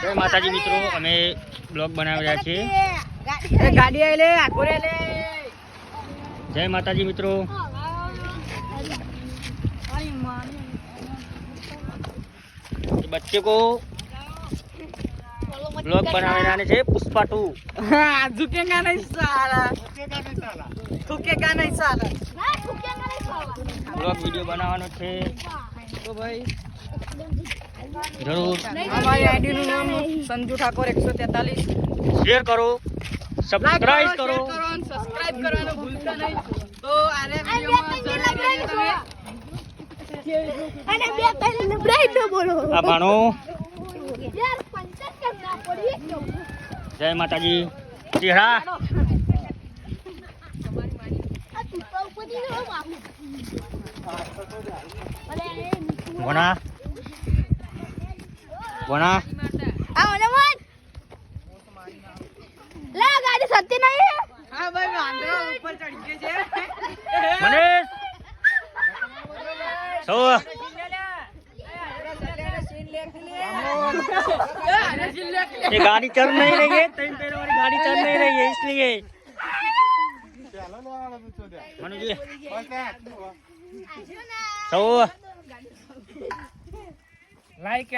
જય માતાજી મિત્રો, અમે બ્લોગ બનાવી રહ્યા છીએ. ગાડી આઈ લે આખોરે લે. જય માતાજી મિત્રો. बच्चे को ब्लॉग बनाने से पुष्पा 2 झुकेगा नहीं साला, झुकेगा नहीं साला. ब्लॉग वीडियो बनावવાનો છે તો ભાઈ જરૂર हमारी आईडी નું નામ સંજુ ઠાકોર 143. શેર કરો, સબસ્ક્રાઇબ કરો, સબસ્ક્રાઇબ કરવાનું ભૂલતા નહીં. તો આને વિડિયોમાં જોડાઈ રહેજો તમે. અને બે પહેલે નબળાઈ ન બોલો આ ભાણો. યાર પંચાયત કરના પડી ગયો. જય માતાજી. ચેહરા આ તું તો ઉપડી ગયો બાપુ. વણા વણા આ ઓલે મત લા ગાડી સત્ય નહીં. હા ભાઈ વાંદરો ઉપર ચડી ગયો છે. મનેશ સો ये गाड़ी चल नहीं रही है, 3 पैरों वाली गाड़ी चल नहीं रही है, इसलिए मनु जी सो લાઈક